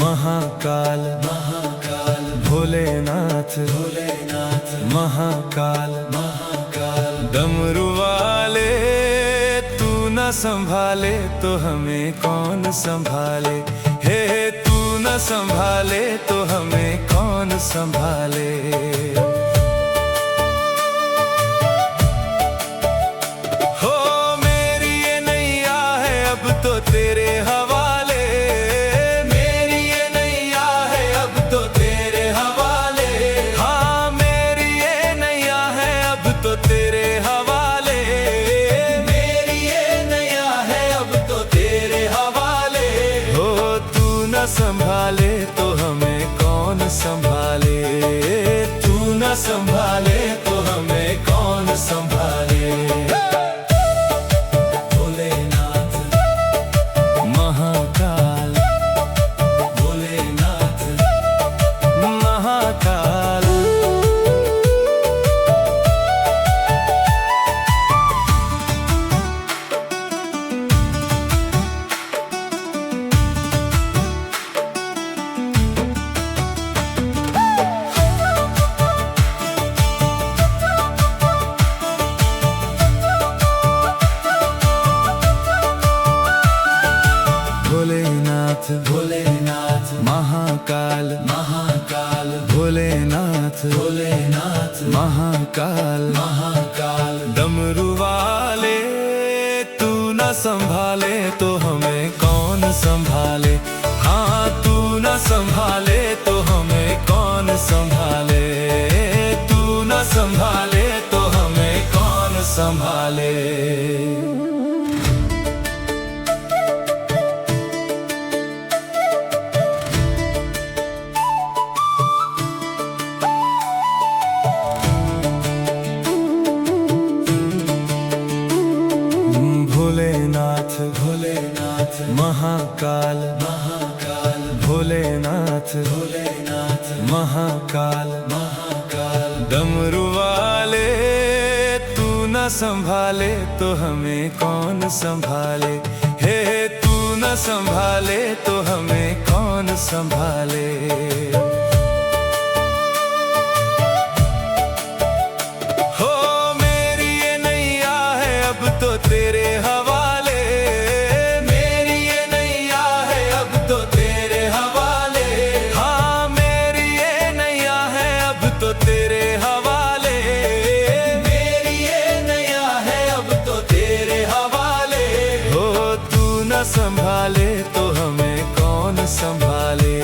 महाकाल महाकाल भोलेनाथ भोलेनाथ महाकाल महाकाल डमरू वाले तू न संभाले तो हमें कौन संभाले। हे तू न संभाले तो हमें कौन संभाले। हो मेरी ये नैया है अब तो तेरे हवाले। मेरी ये नैया है अब तो तेरे हवाले। हाँ मेरी ये नैया है अब तो तेरे हवाले। मेरी ये नैया है अब तो तेरे हवाले। हो तू न संभाले तो हमें कौन संभाले। तू न संभाले तो हमें कौन संभाले। भोलेनाथ महाकाल भोलेनाथ महाकाल। भोलेनाथ भोलेनाथ महाकाल महाकाल भोलेनाथ भोलेनाथ महाकाल महाकाल डमरू वाले तू न संभाले तो हमें कौन संभाले। हाँ तू न संभाले तो हमें कौन संभाले। तू न संभाले तो हमें कौन संभाले। भोलेनाथ भोलेनाथ महाकाल महाकाल भोलेनाथ भोलेनाथ महाकाल महाकाल डमरू वाले तू न संभाले तो हमें कौन संभाले। हे तू न संभाले तो हमें कौन संभाले। हो मेरी ये नैया है अब तो तेरे हवाले। मेरी ये नैया है अब तो तेरे हवाले। हाँ मेरी ये नैया है अब तो तेरे हवाले। मेरी ये नैया है अब तो तेरे हवाले। हो तू न संभाले तो हमें कौन संभाले।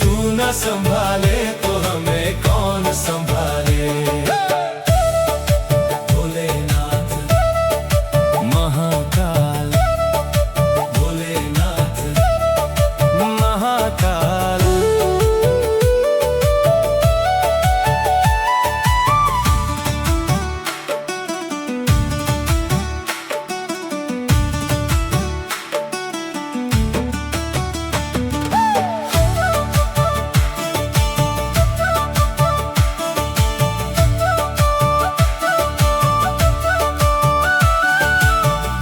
तू न संभाले तो हमें कौन संभाले। महाकाल भोलेनाथ महाकाल।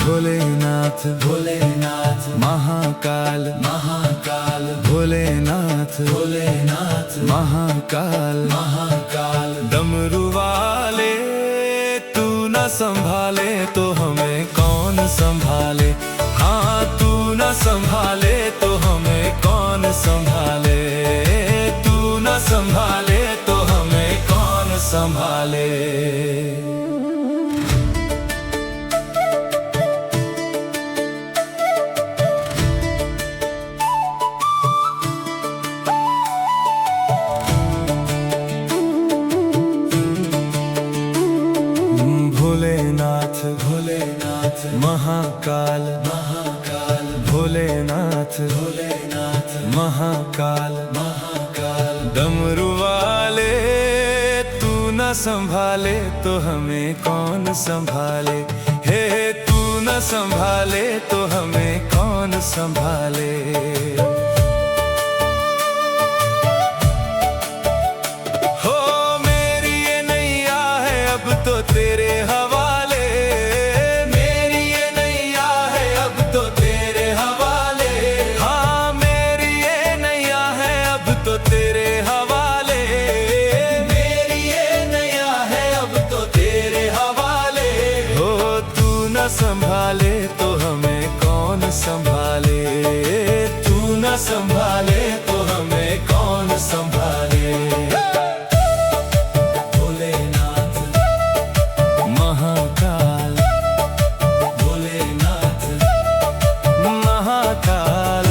भोलेनाथ भोलेनाथ महाकाल महाकाल भोलेनाथ भोलेनाथ महाकाल महाकाल डमरू वाले तू न संभाले तो हमें कौन संभाले। हाँ तू न संभाले तो हमें कौन संभाले। तू न संभाले तो हमें कौन संभाले। भोलेनाथ भोलेनाथ महाकाल महाकाल भोलेनाथ भोलेनाथ महाकाल महाकाल डमरू वाले तू न संभाले तो हमें कौन संभाले। हे तू न संभाले तो हमें कौन संभाले। हो मेरी ये नैया है अब तो तेरे हवाले। मेरी ये नैया है अब तो तेरे हवाले। हाँ मेरी ये संभाले तो हमें कौन संभाले, तू न संभाले तो हमें कौन संभाले। भोलेनाथ महाकाल, भोलेनाथ महाकाल।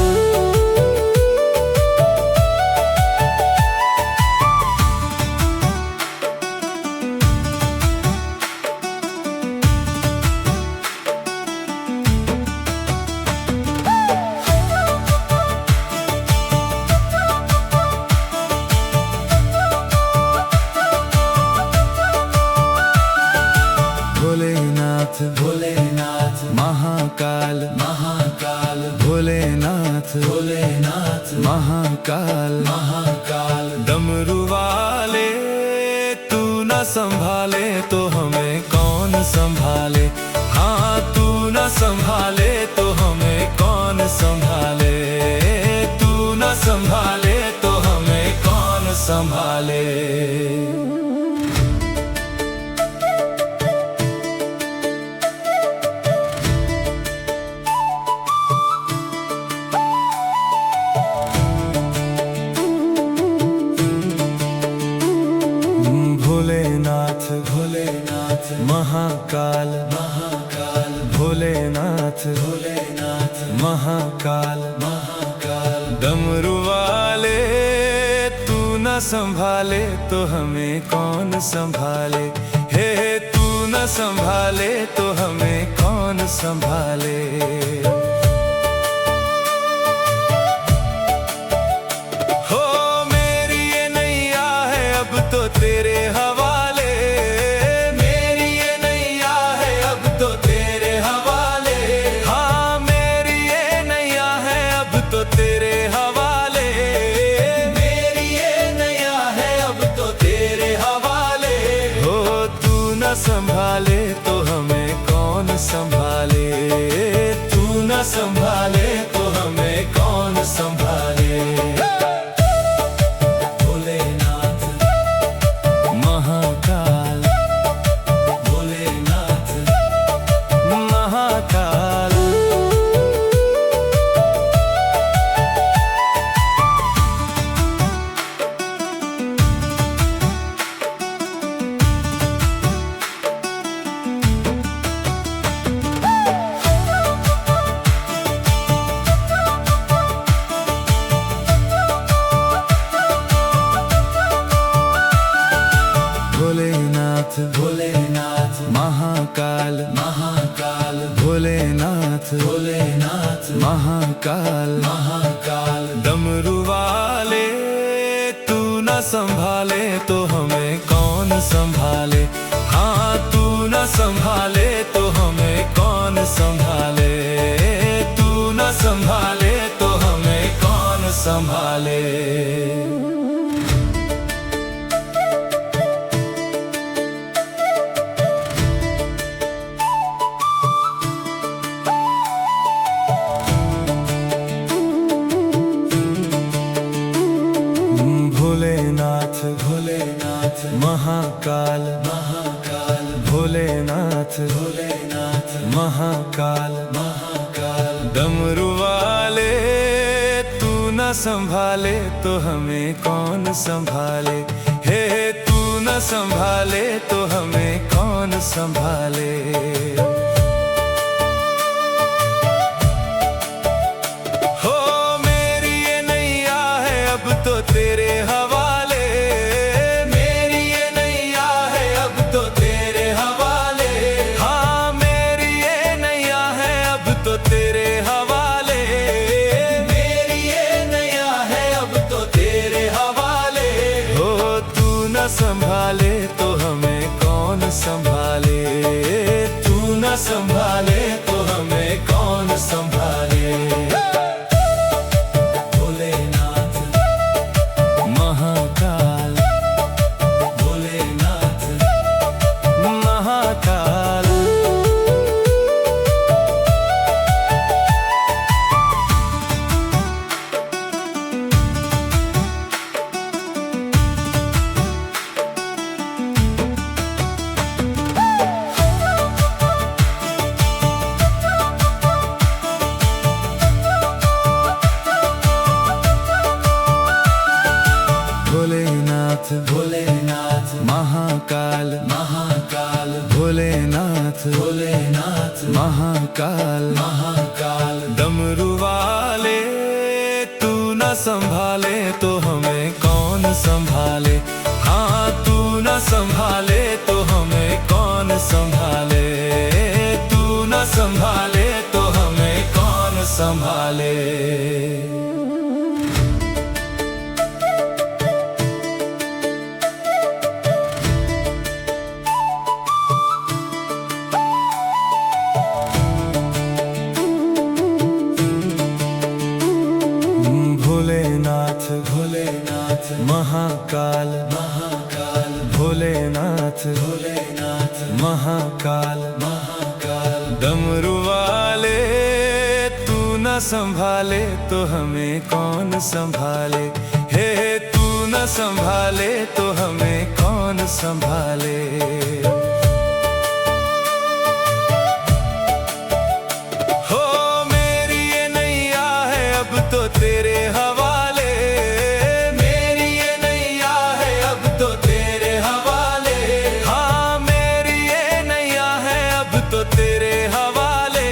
भोलेनाथ भोलेनाथ महाकाल महाकाल, भोलेनाथ भोलेनाथ महाकाल महाकाल। डमरू वाले तू न संभाले तो हमें कौन संभाले, हाँ तू न संभाले तो हमें कौन संभाले, तू न संभाले तो हमें कौन संभाले। भोलेनाथ भोलेनाथ महाकाल महाकाल, भोलेनाथ भोलेनाथ महाकाल महाकाल। डमरू वाले तू न संभाले तो हमें कौन संभाले, हे तू न संभाले तो हमें कौन संभाले। तो तेरे हवाले, मेरी ये नैया है अब तो तेरे हवाले, हाँ मेरी ये नैया है अब तो तेरे हवाले, मेरी ये नैया है अब तो तेरे हवाले। हो तू न संभाले तो हमें कौन संभाले, तू न संभाले तो हमें कौन संभाले। महाकाल भोलेनाथ महाकाल। भोलेनाथ भोलेनाथ महाकाल महाकाल, भोलेनाथ भोलेनाथ महाकाल महाकाल। डमरू वाले तू न संभाले तो हमें कौन संभाले, हाँ तू न संभाले तो हमें कौन संभाले, तू न संभाले तो हमें कौन संभाले। भोलेनाथ भोलेनाथ महाकाल महाकाल, भोलेनाथ भोलेनाथ महाकाल महाकाल। डमरू वाले तू न संभाले तो हमें कौन संभाले, हे तू न संभाले तो हमें कौन संभाले। तो तेरे हवाले, मेरी ये नैया है अब तो तेरे हवाले, हाँ मेरी ये नैया है अब तो तेरे हवाले, मेरी ये नैया है अब तो तेरे हवाले। हो तू न संभाले तो हमें कौन संभाले, तू न महाकाल। डमरू वाले तू न संभाले तो हमें कौन संभाले, हाँ तू न संभाले तो हमें कौन संभाले, तू न संभाले तो हमें कौन संभाले। भोलेनाथ भोलेनाथ महाकाल महाकाल, भोलेनाथ भोलेनाथ महाकाल महाकाल। डमरू वाले तू न संभाले तो हमें कौन संभाले, हे तू न संभाले तो हमें कौन संभाले। तो तेरे हवाले, मेरी ये नैया है अब तो तेरे हवाले, हाँ मेरी ये नैया है अब तो तेरे हवाले,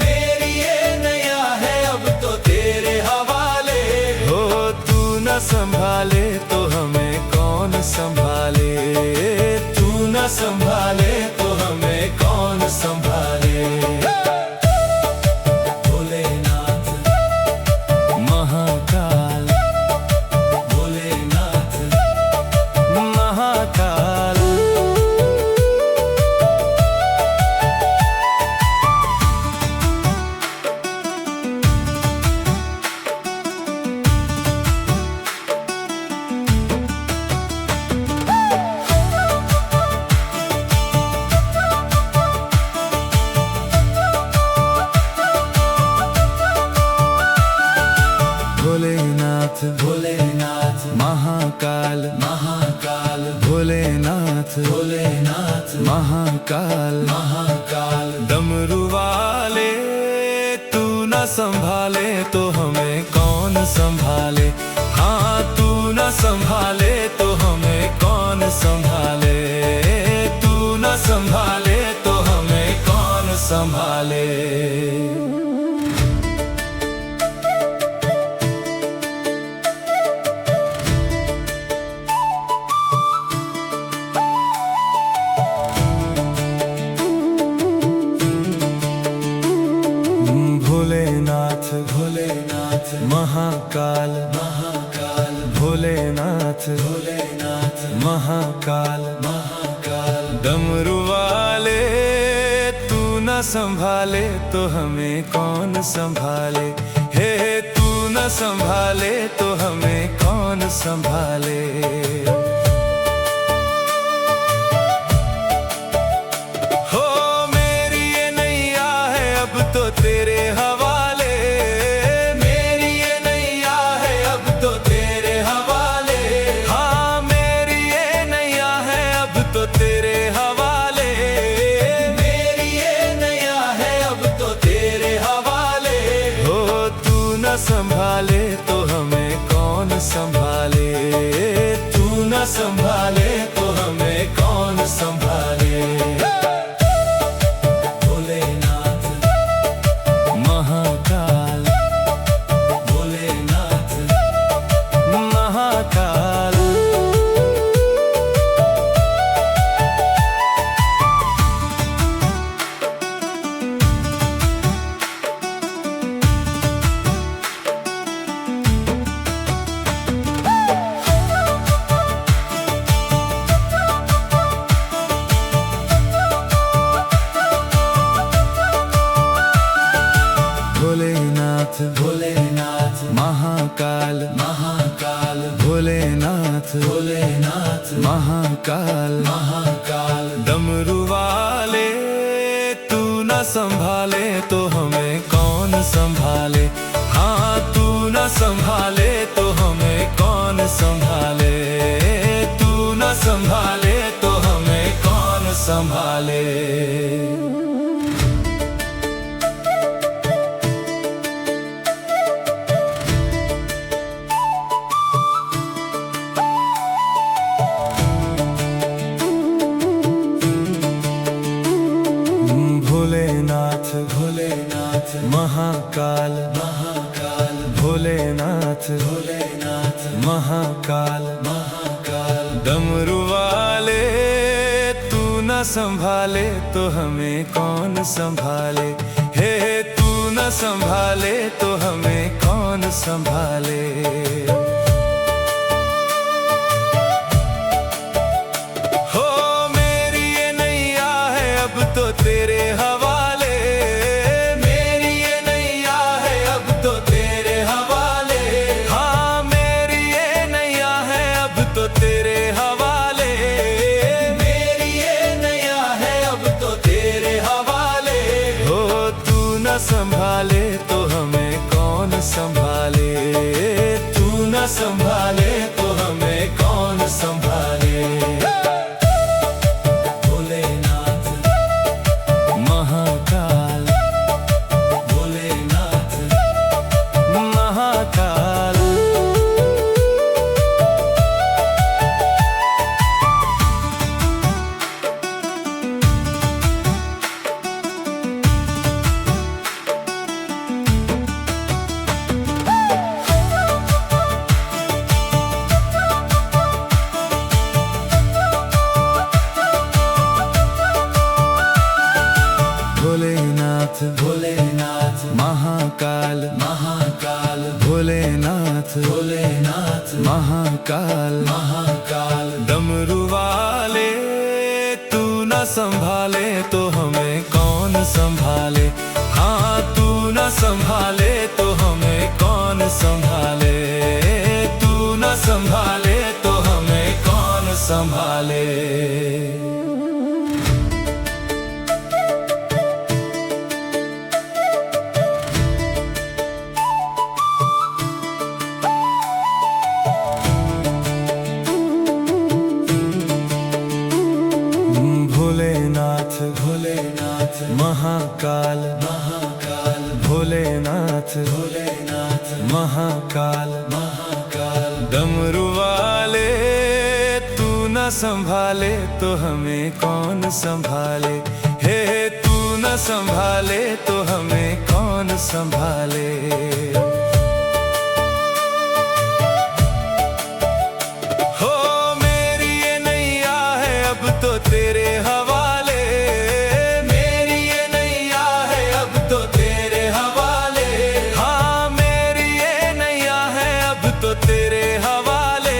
मेरी ये नैया है अब तो तेरे हवाले। हो तू न संभाले तो हमें कौन संभाले, तू न संभाले तो हमें कौन संभाले। भोलेनाथ भोलेनाथ महाकाल महाकाल, भोलेनाथ भोलेनाथ महाकाल महाकाल। डमरू वाले तू न संभाले तो हमें कौन संभाले, हाँ तू न संभाले तो हमें कौन संभाले, तू न संभाले तो हमें कौन संभाले। भोलेनाथ भोलेनाथ महाकाल महाकाल, भोलेनाथ भोलेनाथ महाकाल महाकाल। डमरू वाले तू न संभाले तो हमें कौन संभाले, हे तू न संभाले तो हमें कौन संभाले। तो तेरे हवाले, मेरी ये नैया है अब तो तेरे हवाले, हाँ मेरी ये नैया है अब तो तेरे हवाले, मेरी ये नैया है अब तो तेरे हवाले। हो तू न संभाले तो हमें कौन संभाले, तू न संभाले तो हमें कौन संभाले। भोलेनाथ भोलेनाथ महाकाल महाकाल, भोलेनाथ भोलेनाथ महाकाल महाकाल। डमरू वाले तू न संभाले तो हमें कौन संभाले, हाँ तू न संभाले तो हमें कौन संभाले, तू न संभाले तो हमें कौन संभाले। भोलेनाथ भोलेनाथ भोलेनाथ महाकाल महाकाल भोलेनाथ भोलेनाथ महाकाल महाकाल डमरू वाले तू न संभाले तो हमें कौन संभाले हे तू न संभाले तो हमें कौन संभाले। हो मेरी ये नैया है अब तो तेरे हवाले, मेरी ये नैया है अब तो तेरे हवाले। हाँ मेरी ये नैया है अब तो तेरे हवाले, मेरी ये नैया है अब तो तेरे हवाले। हो तू न संभाले तो हमें कौन संभाले, तू न संभाले तो हमें कौन संभाले। भोलेनाथ महाकाल भोलेनाथ महाकाल भोलेनाथ भोलेनाथ महाकाल महाकाल भोलेनाथ भोलेनाथ महाकाल महाकाल डमरू वाले तू न संभाले तो हमें कौन संभाले। हाँ तू न संभाले तो हमें कौन संभाले, तू न संभाले तो हमें कौन संभाले। भोलेनाथ भोलेनाथ महाकाल महाकाल भोलेनाथ भोलेनाथ महाकाल महाकाल डमरू वाले तू न संभाले तो हमें कौन संभाले, हे तू न संभाले तो हमें कौन संभाले। तो तेरे हवाले, मेरी ये नैया है अब तो तेरे हवाले। हाँ मेरी ये नैया है अब तो तेरे हवाले,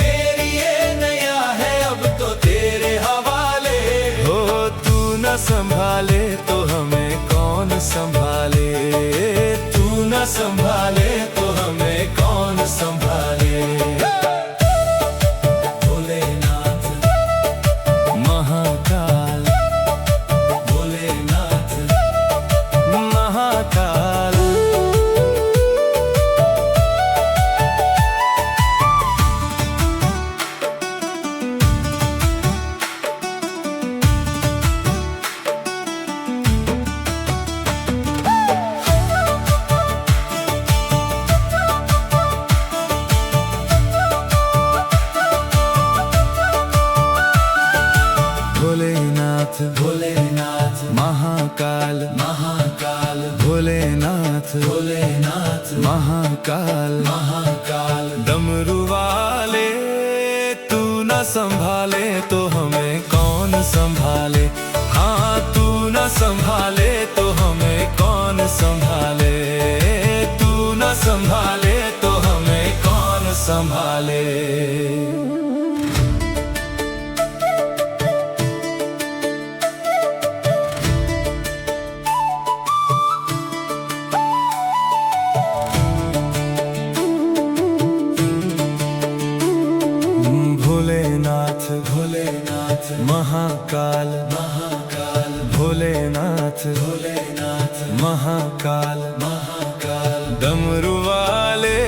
मेरी ये नैया है अब तो तेरे हवाले। हो तू न संभाले तो हमें कौन संभाले, तू न संभाले तो हमें कौन संभाले। महाकाल भोलेनाथ महाकाल भोलेनाथ भोलेनाथ महाकाल महाकाल भोलेनाथ भोलेनाथ महाकाल महाकाल डमरू वाले तू न संभाले तो हमें कौन संभाले। हाँ तू न संभाले तो हमें कौन संभाले, तू न संभाले तो हमें कौन संभाले। भोलेनाथ भोलेनाथ महाकाल महाकाल भोलेनाथ भोलेनाथ महाकाल महाकाल डमरू वाले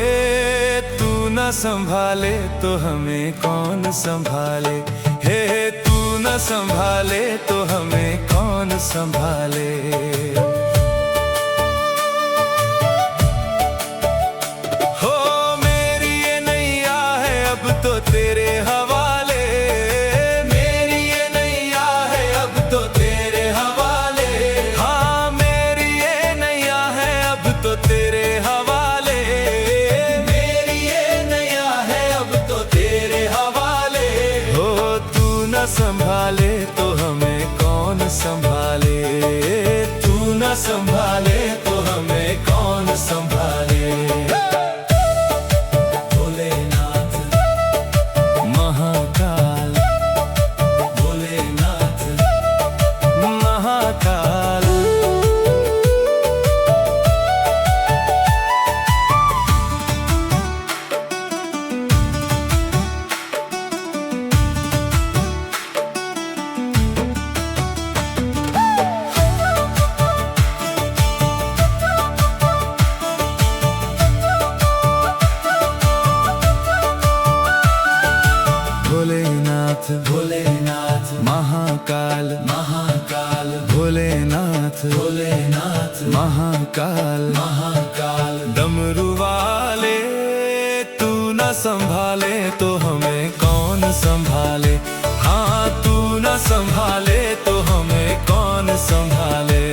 तू न संभाले तो हमें कौन संभाले, हे तू न संभाले तो हमें कौन संभाले। हो मेरी ये नैया है अब तो तेरे हवाले, मेरी ये नैया है अब तो तेरे हवाले। हाँ मेरी संभाले तो हमें कौन संभाले। भोलेनाथ महाकाल, भोलेनाथ महाकाल। भोलेनाथ भोलेनाथ महाकाल महाकाल, भोलेनाथ भोलेनाथ महाकाल महाकाल। डमरू वाले तू न संभाले तो हमें कौन संभाले। हाँ तू न संभाले तो हमें कौन संभाले।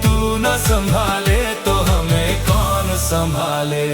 तू न संभाले तो हमें कौन संभाले।